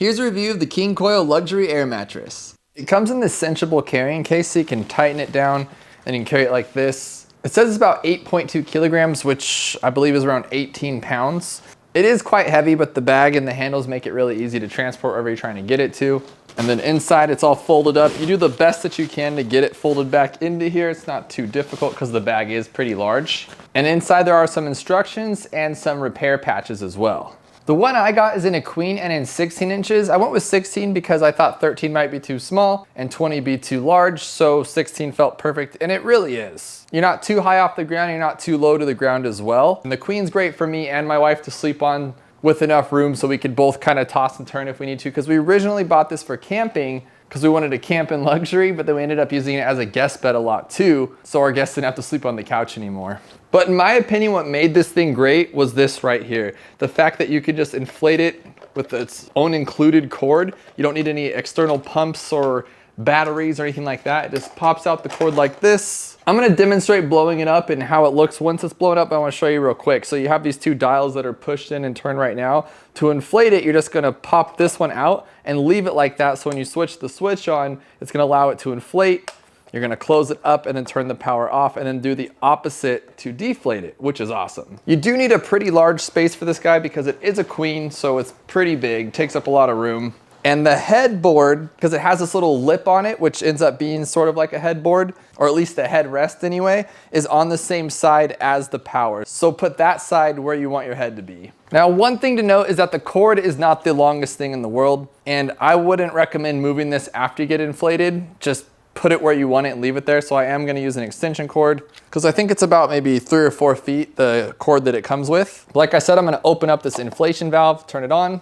Here's a review of the King Koil Luxury Air Mattress. It comes in this cinchable carrying case so you can tighten it down and you can carry it like this. It says it's about 8.2 kilograms, which I believe is around 18 pounds. It is quite heavy, but the bag and the handles make it really easy to transport wherever you're trying to get it to. And then inside it's all folded up. You do the best that you can to get it folded back into here. It's not too difficult because the bag is pretty large. And inside there are some instructions and some repair patches as well. The one I got is in a queen and in 16 inches. I went with 16 because I thought 13 might be too small and 20 be too large, so 16 felt perfect, and it really is. You're not too high off the ground, you're not too low to the ground as well. And the queen's great for me and my wife to sleep on with enough room so we could both kind of toss and turn if we need to, because we originally bought this for camping because we wanted to camp in luxury, but then we ended up using it as a guest bed a lot too, so our guests didn't have to sleep on the couch anymore. But in my opinion, what made this thing great was this right here. The fact that you could just inflate it with its own included cord. You don't need any external pumps or batteries or anything like that. It just pops out the cord like this. I'm gonna demonstrate blowing it up and how it looks once it's blown up. I wanna show you real quick. So you have these two dials that are pushed in and turned right now. To inflate it, you're just gonna pop this one out and leave it like that. So when you switch the switch on, it's gonna allow it to inflate. You're gonna close it up and then turn the power off and then do the opposite to deflate it, which is awesome. You do need a pretty large space for this guy because it is a queen, so it's pretty big, takes up a lot of room. And the headboard, because it has this little lip on it, which ends up being sort of like a headboard, or at least a headrest anyway, is on the same side as the power. So put that side where you want your head to be. Now, one thing to note is that the cord is not the longest thing in the world, and I wouldn't recommend moving this after you get inflated. Just put it where you want it and leave it there. So I am gonna use an extension cord because I think it's about maybe 3 or 4 feet, the cord that it comes with. Like I said, I'm gonna open up this inflation valve, turn it on.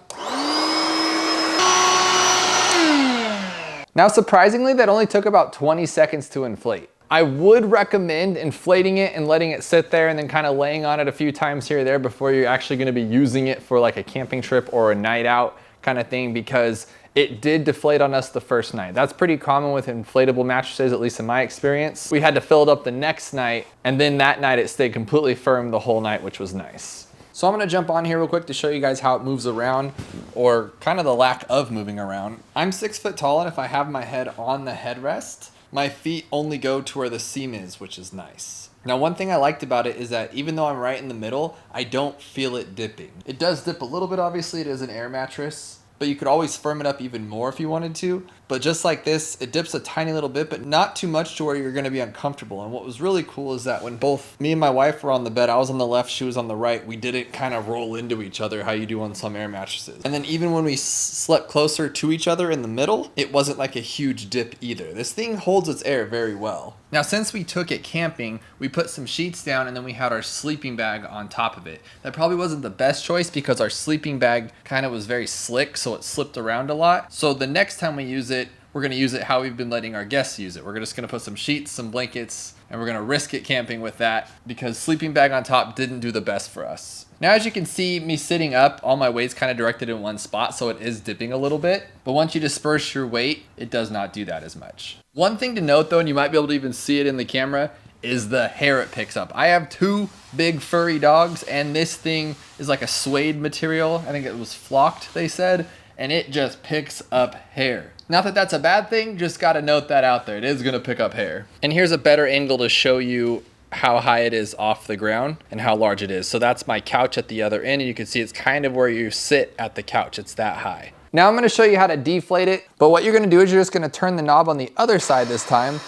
Now, surprisingly, that only took about 20 seconds to inflate. I would recommend inflating it and letting it sit there and then kind of laying on it a few times here or there before you're actually gonna be using it for like a camping trip or a night out kind of thing, because it did deflate on us the first night. That's pretty common with inflatable mattresses, at least in my experience. We had to fill it up the next night, and then that night it stayed completely firm the whole night, which was nice. So I'm gonna jump on here real quick to show you guys how it moves around, or kind of the lack of moving around. I'm 6 foot tall, and if I have my head on the headrest, my feet only go to where the seam is, which is nice. Now, one thing I liked about it is that even though I'm right in the middle, I don't feel it dipping. It does dip a little bit, obviously, it is an air mattress, but you could always firm it up even more if you wanted to. But just like this, it dips a tiny little bit, but not too much to where you're gonna be uncomfortable. And what was really cool is that when both me and my wife were on the bed, I was on the left, she was on the right, we didn't kind of roll into each other how you do on some air mattresses. And then even when we slept closer to each other in the middle, it wasn't like a huge dip either. This thing holds its air very well. Now, since we took it camping, we put some sheets down and then we had our sleeping bag on top of it. That probably wasn't the best choice because our sleeping bag kind of was very slick, so it slipped around a lot. So the next time we use it, we're gonna use it how we've been letting our guests use it. We're just gonna put some sheets, some blankets, and we're gonna risk it camping with that because sleeping bag on top didn't do the best for us. Now, as you can see, me sitting up, all my weight's kind of directed in one spot, so it is dipping a little bit. But once you disperse your weight, it does not do that as much. One thing to note though, and you might be able to even see it in the camera, is the hair it picks up. I have 2 big furry dogs, and this thing is like a suede material. I think it was flocked, they said, and it just picks up hair. Not that that's a bad thing, just gotta note that out there. It is gonna pick up hair. And here's a better angle to show you how high it is off the ground and how large it is. So that's my couch at the other end, and you can see it's kind of where you sit at the couch. It's that high. Now I'm gonna show you how to deflate it, but what you're gonna do is you're just gonna turn the knob on the other side this time,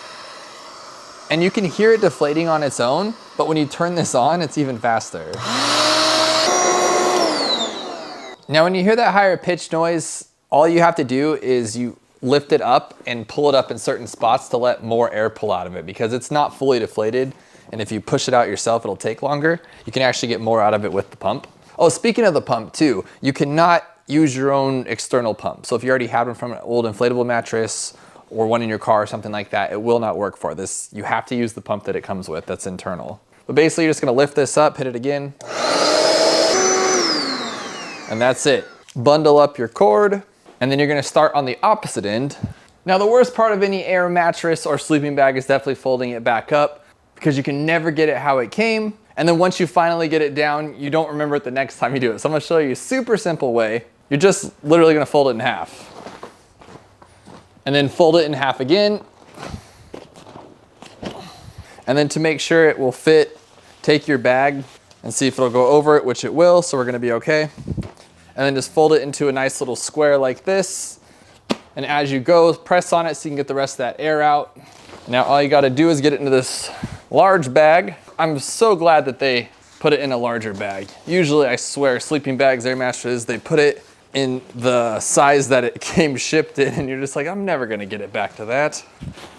and you can hear it deflating on its own, but when you turn this on, it's even faster. Now, when you hear that higher pitch noise, all you have to do is you lift it up and pull it up in certain spots to let more air pull out of it because it's not fully deflated. And if you push it out yourself, it'll take longer. You can actually get more out of it with the pump. Oh, speaking of the pump too, you cannot use your own external pump. So if you already have one from an old inflatable mattress or one in your car or something like that, it will not work for this. You have to use the pump that it comes with that's internal. But basically, you're just gonna lift this up, hit it again, and that's it. Bundle up your cord, and then you're gonna start on the opposite end. Now, the worst part of any air mattress or sleeping bag is definitely folding it back up because you can never get it how it came. And then once you finally get it down, you don't remember it the next time you do it. So I'm gonna show you a super simple way. you're just literally gonna fold it in half. And then fold it in half again. And then to make sure it will fit, take your bag and see if it'll go over it, which it will, so we're gonna be okay. And then just fold it into a nice little square like this. And as you go, press on it so you can get the rest of that air out. Now all you gotta do is get it into this large bag. I'm so glad that they put it in a larger bag. Usually, I swear, sleeping bags, air mattresses, they put it in the size that it came shipped in, and you're just like, I'm never gonna get it back to that.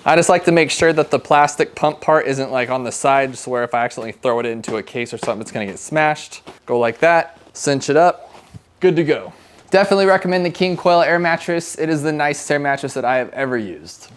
I just like to make sure that the plastic pump part isn't like on the side, just where if I accidentally throw it into a case or something, it's gonna get smashed. Go like that, cinch it up, good to go. Definitely recommend the King Koil Air Mattress. It is the nicest air mattress that I have ever used.